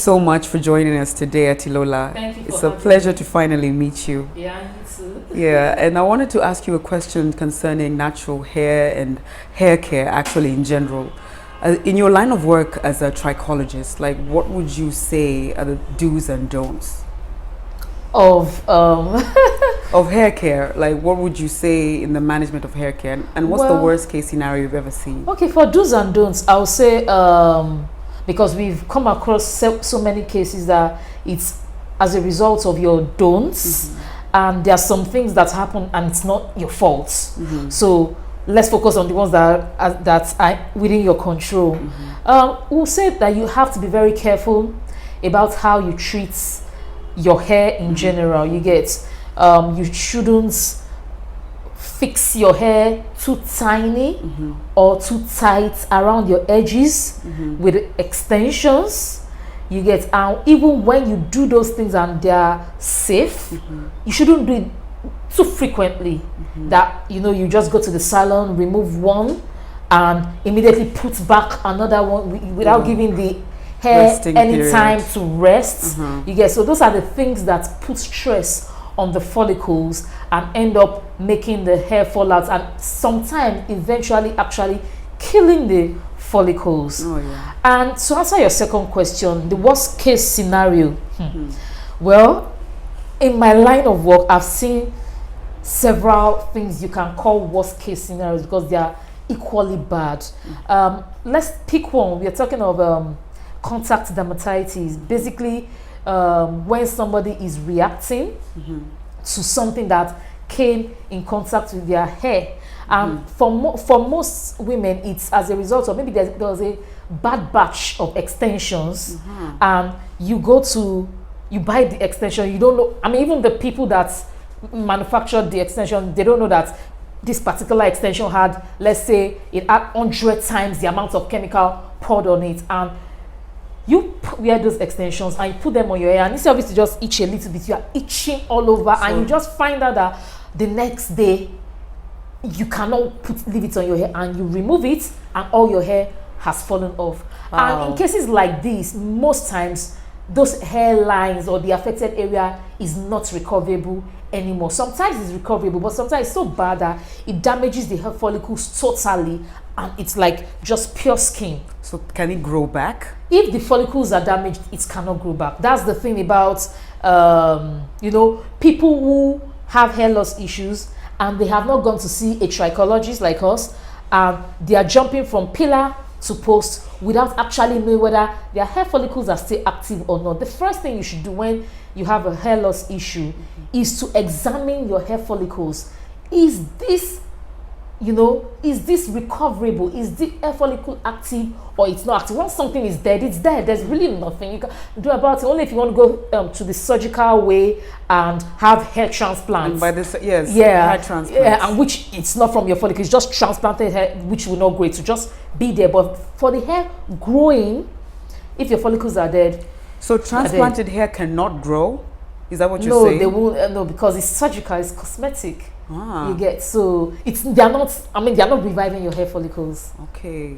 so much for joining us today, Atilola. Thank you for It's a having pleasure me. to finally meet you. Yeah, you too. Yeah, and I wanted to ask you a question concerning natural hair and hair care, actually in general. In your line of work as a trichologist, like what would you say are the do's and don'ts Of of hair care? Like what would you say in the management of hair care, and what's the Well- worst case scenario you've ever seen? okay, for do's and don'ts, I'll say because we've come across so many cases that it's as a result of your don'ts, and there are some things that happen and it's not your fault. So let's focus on the ones that are within your control. We'll say that you have to be very careful about how you treat your hair in general. You get you shouldn't fix your hair too tiny or too tight around your edges with extensions. You get even when you do those things and they are safe, you shouldn't do it too frequently. That you just go to the salon, remove one, and immediately put back another one without giving the hair Resting any period. time to rest. You get, so those are the things that put stress on the follicles and end up making the hair fall out, and sometimes eventually actually killing the follicles. Oh yeah. And to answer your second question, the worst case scenario, well, in my line of work, I've seen several things you can call worst case scenarios because they are equally bad. Let's pick one. We are talking of contact dermatitis. Basically, when somebody is reacting to something that came in contact with their hair. And for most women, it's as a result of maybe there was a bad batch of extensions, and you buy the extension, you don't know. I mean, even the people that manufactured the extension, they don't know that this particular extension had, let's say, it had 100 times the amount of chemical poured on it, and you wear those extensions and you put them on your hair, and instead of it to just itch a little bit, you are itching all over, and you just find out that the next day you cannot leave it on your hair, and you remove it and all your hair has fallen off. And in cases like this, most times those hairlines or the affected area is not recoverable anymore. Sometimes it's recoverable, but sometimes it's so bad that it damages the hair follicles totally, and it's like just pure skin. So can it grow back? If the follicles are damaged, it cannot grow back. That's the thing about people who have hair loss issues and they have not gone to see a trichologist like us, and they are jumping from pillar to post without actually knowing whether their hair follicles are still active or not. The first thing you should do when you have a hair loss issue is to examine your hair follicles. Is this recoverable? Is the hair follicle active or it's not active? Once something is dead, it's dead. There's really nothing you can do about it. Only if you want to go to the surgical way and have hair transplants. And by this, yes, hair transplants. Yeah, and which it's not from your follicles, just transplanted hair, which will not grow. It will just be there. But for the hair growing, if your follicles are dead, so transplanted hair cannot grow? Is that what you're no, saying? they won't. No, because it's surgical, it's cosmetic. Ah. You get, so they are not reviving your hair follicles. Okay.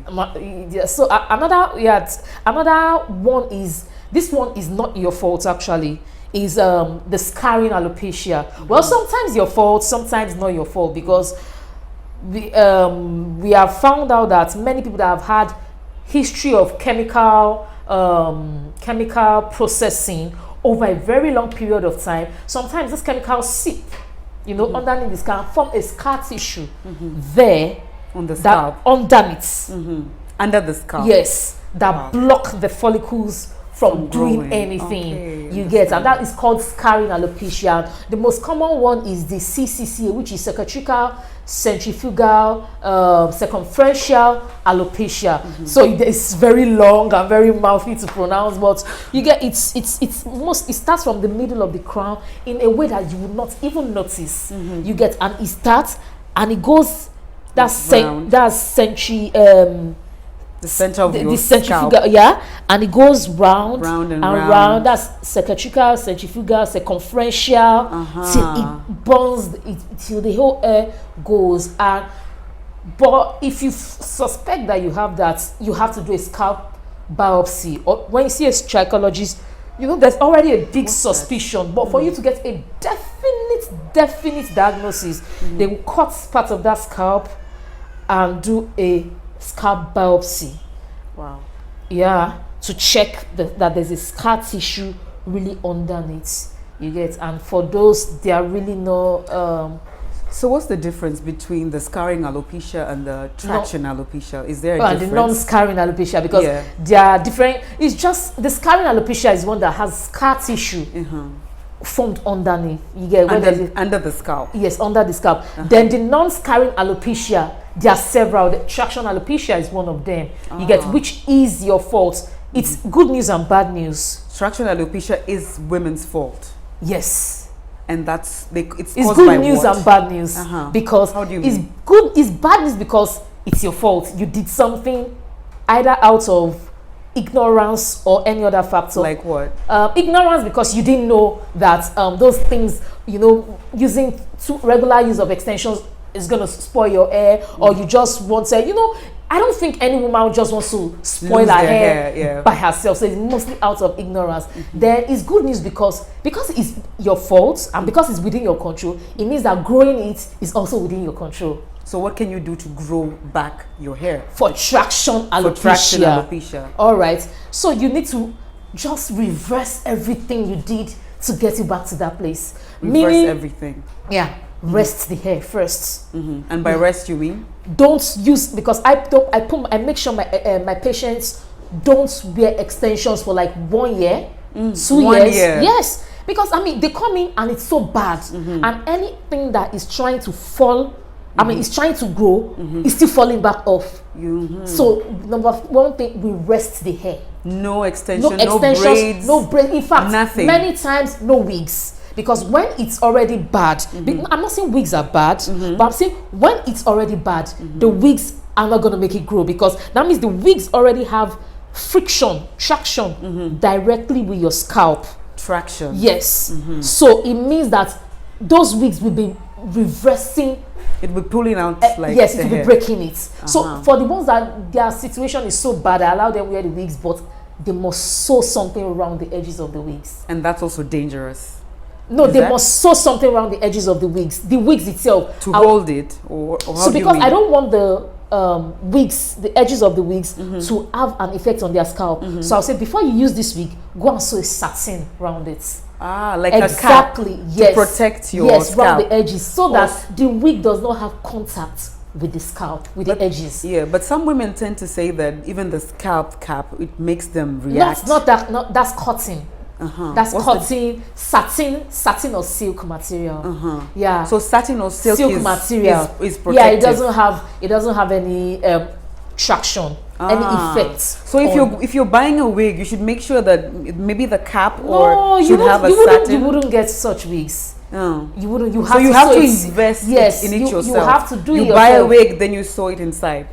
So another one is, this one is not your fault actually, is the scarring alopecia. Well, sometimes your fault, sometimes not your fault, because we have found out that many people that have had history of chemical processing over a very long period of time, sometimes this chemical seep underneath the scalp, form a scar tissue there On the scalp. underneath. Under the scalp. Yes, that block the follicles from doing growing. anything. Okay, You get, and that is called scarring alopecia. The most common one is the CCCA, which is cicatricial centrifugal circumferential alopecia. So it's very long and very mouthy to pronounce, but you get it starts from the middle of the crown in a way that you would not even notice. You get, and it starts and it goes, that's the center of your the scalp. centrifugal, yeah, and it goes round and round. round. That's cicatricial, centrifugal, circumferential, till it burns till the whole hair goes. And but if you suspect that you have that, you have to do a scalp biopsy, or when you see a trichologist, you know there's already a big suspicion. But for you to get a definite diagnosis, they will cut part of that scalp and do a scalp biopsy. Wow. Yeah, to check that there's a scar tissue really underneath. You get, and for those, there are really no. So what's the difference between the scarring alopecia and the traction alopecia? Is there a and difference? the non-scarring alopecia, because they are different. It's just the scarring alopecia is one that has scar tissue formed underneath. You get under the scalp. Yes, under the scalp. Then the non-scarring alopecia, there are several. The traction alopecia is one of them. You get, which is your fault. It's good news and bad news. Traction alopecia is women's fault. Yes. And it's good news and bad news, because how do you mean? It's bad news because it's your fault. You did something either out of ignorance or any other factor. Like what? Ignorance because you didn't know that those things, you know, using regular use of extensions is going to spoil your hair, or you just want to, you know, I don't think any woman just wants to spoil her hair by herself. So it's mostly out of ignorance. Then it's good news because it's your fault and because it's within your control. It means that growing it is also within your control. So what can you do to grow back your hair? For traction alopecia. All right. So you need to just reverse everything you did to get you back to that place. Meaning everything. Yeah. Rest the hair first. And by rest you mean? Don't use, because I make sure my patients don't wear extensions for like 1 year, 2 years. 1 year. Yes, because I mean they come in and it's so bad, and anything that is trying to fall, I mean it's trying to grow, is still falling back off. So number one thing, we rest the hair. No extension, no braids, no braids. In fact, nothing. Many times no wigs. Because when it's already bad, I'm not saying wigs are bad, but I'm saying when it's already bad, the wigs are not going to make it grow, because that means the wigs already have traction directly with your scalp. Traction. Yes. So it means that those wigs will be reversing. It will be pulling out like yes, it will be breaking it. So for the ones that their situation is so bad, I allow them to wear the wigs, but they must sew something around the edges of the wigs. And that's also dangerous. No, they must sew something around the edges of the wigs. The wigs itself. To hold it? Or how so do you because mean? I don't want the wigs, the edges of the wigs, to have an effect on their scalp. So I'll say, before you use this wig, go and sew a satin around it. Ah, like exactly, a cap yes. to protect your scalp. Around the edges, so that the wig does not have contact with the scalp, with the edges. Yeah, but some women tend to say that even the scalp cap, it makes them react. That's cotton. That's cotton, satin or silk material. Yeah. So satin or silk material is protective. Yeah, it doesn't have any traction, any effect. So if you're buying a wig, you should make sure that maybe the cap should have a satin. You wouldn't get such wigs. Oh. You wouldn't. You have so to you have to invest in it yourself. You have to do it yourself. You buy a wig, then you sew it inside.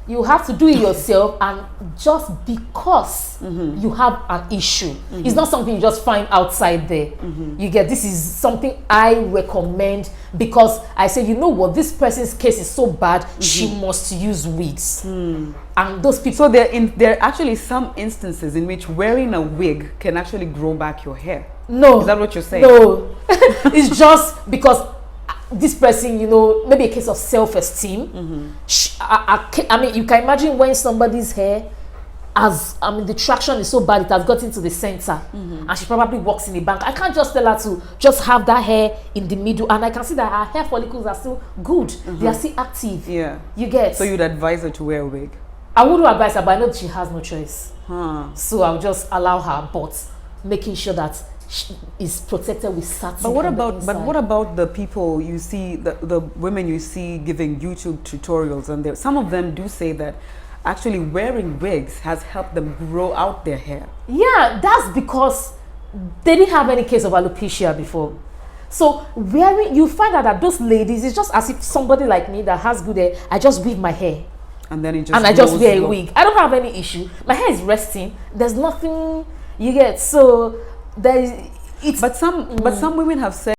You have to do it yourself, and just because you have an issue, it's not something you just find outside there. You get, this is something I recommend, because I say, you know what, this person's case is so bad, she must use wigs. And those people. So there are actually some instances in which wearing a wig can actually grow back your hair. No. Is that what you're saying? No. It's just because this person, you know, maybe a case of self-esteem. I mean, you can imagine when somebody's hair the traction is so bad, it has got into the center, and she probably works in a bank. I can't just tell her to just have that hair in the middle, and I can see that her hair follicles are still good. They are still active. Yeah. You get? So you'd advise her to wear a wig? I wouldn't advise her, but I know she has no choice. So I'll just allow her, but making sure that is protected with satin. But what about the people you see, the women you see giving YouTube tutorials, and some of them do say that actually wearing wigs has helped them grow out their hair? Yeah, that's because they didn't have any case of alopecia before. So you find out that those ladies, it's just as if somebody like me that has good hair, I just weave my hair. And then I just wear a wig. I don't have any issue. My hair is resting. There's nothing, you get. So but some women have said